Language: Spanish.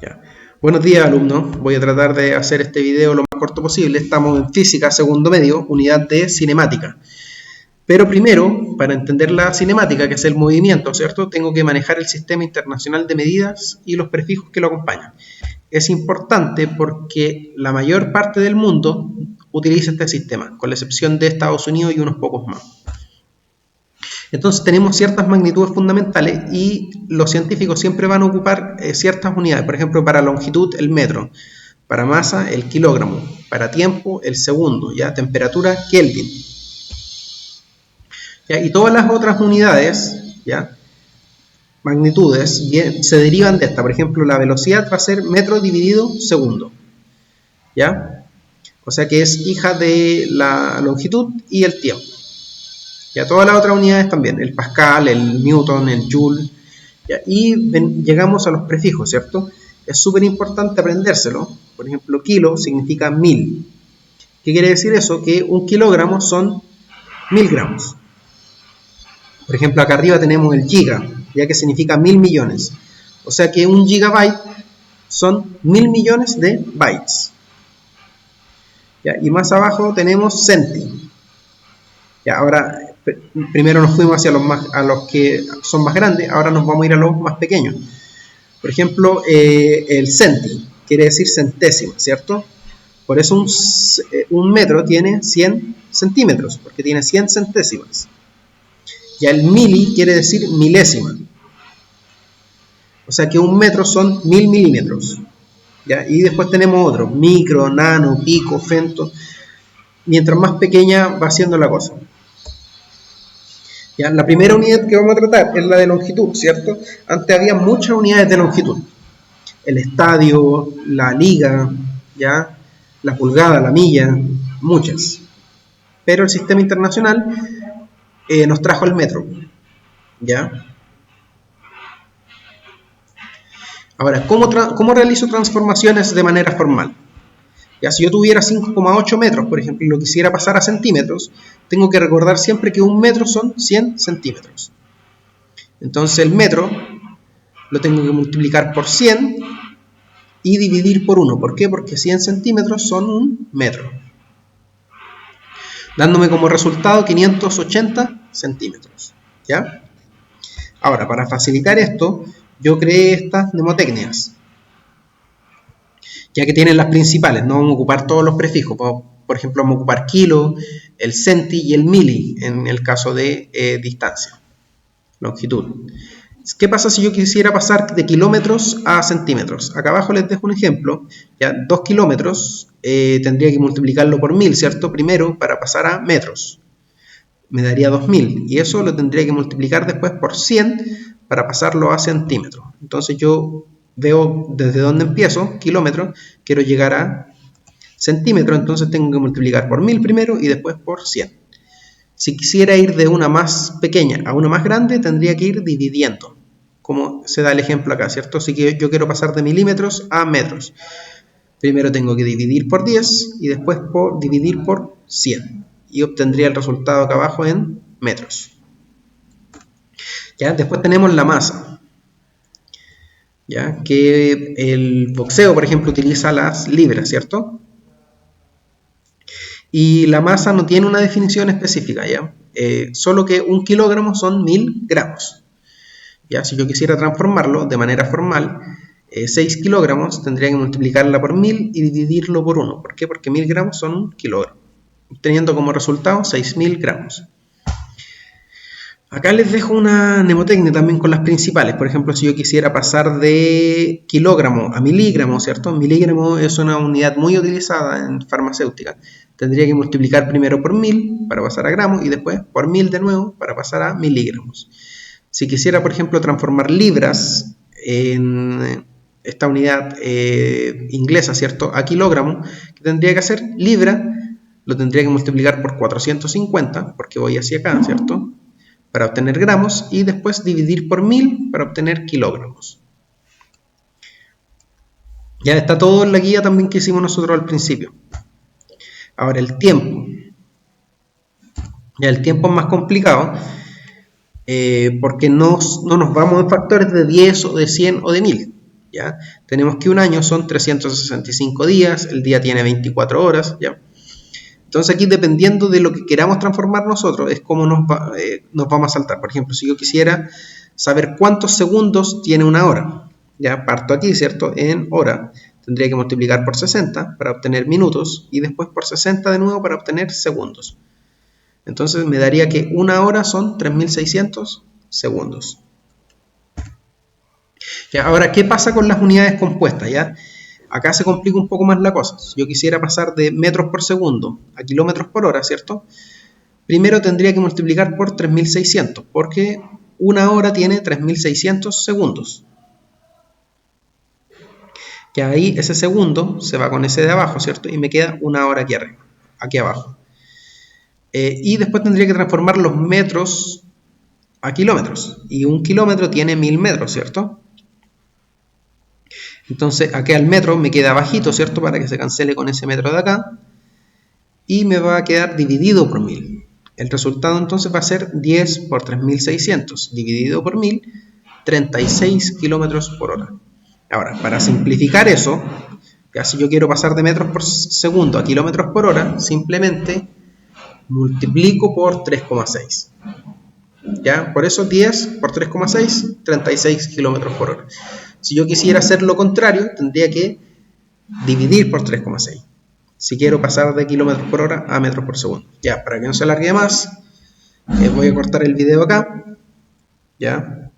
Ya. Buenos días, alumnos. Voy a tratar de hacer este video lo más corto posible. Estamos en física, segundo medio, unidad de cinemática. Pero primero, para entender la cinemática, que es el movimiento, ¿cierto? Tengo que manejar el sistema internacional de medidas y los prefijos que lo acompañan. Es importante porque la mayor parte del mundo utiliza este sistema, con la excepción de Estados Unidos y unos pocos más. Entonces tenemos ciertas magnitudes fundamentales y los científicos siempre van a ocupar ciertas unidades. Por ejemplo, para longitud, el metro. Para masa, el kilogramo. Para tiempo, el segundo. ¿Ya? Temperatura, Kelvin. ¿Ya? Y todas las otras unidades, ¿ya? Magnitudes, bien, se derivan de esta. Por ejemplo, la velocidad va a ser metro dividido segundo. ¿Ya? O sea que es hija de la longitud y el tiempo. Ya todas las otras unidades también, el pascal, el newton, el joule. ¿Ya? Y llegamos a los prefijos, ¿cierto? Es súper importante aprendérselo. Por ejemplo, kilo significa 1000. ¿Qué quiere decir eso? Que un kilogramo son 1000 gramos. Por ejemplo, acá arriba tenemos el giga, ya que significa 1000 millones. O sea que un gigabyte son 1000 millones de bytes. ¿Ya? Y más abajo tenemos centi. Ya, ahora, primero nos fuimos hacia a los que son más grandes, ahora nos vamos a ir a los más pequeños. Por ejemplo, el centi, quiere decir centésima, ¿cierto? Por eso un metro tiene 100 centímetros, porque tiene 100 centésimas. Ya el mili quiere decir milésima. O sea que un metro son 1000 milímetros. ¿Ya? Y después tenemos otros, micro, nano, pico, femto. Mientras más pequeña va siendo la cosa. ¿Ya? La primera unidad que vamos a tratar es la de longitud, ¿cierto? Antes había muchas unidades de longitud. El estadio, la liga, ¿ya? La pulgada, la milla, muchas. Pero el sistema internacional nos trajo el metro, ¿ya? Ahora, ¿cómo realizo transformaciones de manera formal? Ya, si yo tuviera 5,8 metros, por ejemplo, y lo quisiera pasar a centímetros, tengo que recordar siempre que un metro son 100 centímetros. Entonces el metro lo tengo que multiplicar por 100 y dividir por 1. ¿Por qué? Porque 100 centímetros son un metro. Dándome como resultado 580 centímetros. ¿Ya? Ahora, para facilitar esto, yo creé estas mnemotecnias, ya que tienen las principales. No vamos a ocupar todos los prefijos. Por ejemplo, vamos a ocupar kilo, el centi y el mili en el caso de distancia, longitud. ¿Qué pasa si yo quisiera pasar de kilómetros a centímetros? Acá abajo les dejo un ejemplo. Ya, 2 kilómetros tendría que multiplicarlo por 1000, ¿cierto? Primero para pasar a metros. Me daría 2000 y eso lo tendría que multiplicar después por 100 para pasarlo a centímetros. Entonces yo veo desde dónde empiezo, kilómetros, quiero llegar a centímetros, entonces tengo que multiplicar por 1000 primero y después por 100. Si quisiera ir de una más pequeña a una más grande, tendría que ir dividiendo, como se da el ejemplo acá, ¿cierto? Si yo quiero pasar de milímetros a metros, primero tengo que dividir por 10 y después dividir por 100. Y obtendría el resultado acá abajo en metros. ¿Ya? Después tenemos la masa. ¿Ya? Que el boxeo, por ejemplo, utiliza las libras, ¿cierto? Y la masa no tiene una definición específica, ¿ya? Solo que un kilogramo son 1000 gramos. ¿Ya? Si yo quisiera transformarlo de manera formal, 6 kilogramos tendría que multiplicarla por 1000 y dividirlo por 1. ¿Por qué? Porque 1000 gramos son un kilogramo, obteniendo como resultado 6000 gramos. Acá les dejo una mnemotecnia también con las principales. Por ejemplo, si yo quisiera pasar de kilogramo a miligramo, ¿cierto? Miligramo es una unidad muy utilizada en farmacéutica. Tendría que multiplicar primero por 1000 para pasar a gramos y después por 1000 de nuevo para pasar a miligramos. Si quisiera, por ejemplo, transformar libras en esta unidad inglesa, ¿cierto? A kilogramo, ¿qué tendría que hacer? Libra lo tendría que multiplicar por 450, porque voy hacia acá, ¿cierto? Para obtener gramos y después dividir por 1000 para obtener kilogramos. Ya está todo en la guía también que hicimos nosotros al principio. Ahora el tiempo. Ya el tiempo es más complicado porque no nos vamos en factores de 10 o de 100 o de 1000. ¿ya? Tenemos que un año son 365 días, el día tiene 24 horas, ¿ya? Entonces aquí, dependiendo de lo que queramos transformar nosotros, es como nos vamos a saltar. Por ejemplo, si yo quisiera saber cuántos segundos tiene una hora, ya parto aquí, ¿cierto? En hora. Tendría que multiplicar por 60 para obtener minutos y después por 60 de nuevo para obtener segundos. Entonces me daría que una hora son 3600 segundos. Ya, ahora, ¿qué pasa con las unidades compuestas? ¿Ya? Acá se complica un poco más la cosa. Si yo quisiera pasar de metros por segundo a kilómetros por hora, ¿cierto? Primero tendría que multiplicar por 3600, porque una hora tiene 3600 segundos. Que ahí ese segundo se va con ese de abajo, ¿cierto? Y me queda una hora aquí arriba, aquí abajo. Y después tendría que transformar los metros a kilómetros. Y un kilómetro tiene 1000 metros, ¿cierto? Entonces aquí al metro me queda bajito, ¿cierto? Para que se cancele con ese metro de acá. Y me va a quedar dividido por 1000. El resultado entonces va a ser 10 por 3600 dividido por 1000, 36 kilómetros por hora. Ahora, para simplificar eso, ya si yo quiero pasar de metros por segundo a kilómetros por hora, simplemente multiplico por 3,6. ¿Ya? Por eso 10 por 3,6, 36 kilómetros por hora. Si yo quisiera hacer lo contrario, tendría que dividir por 3,6. Si quiero pasar de kilómetros por hora a metros por segundo. Ya, para que no se alargue más, voy a cortar el video acá. Ya.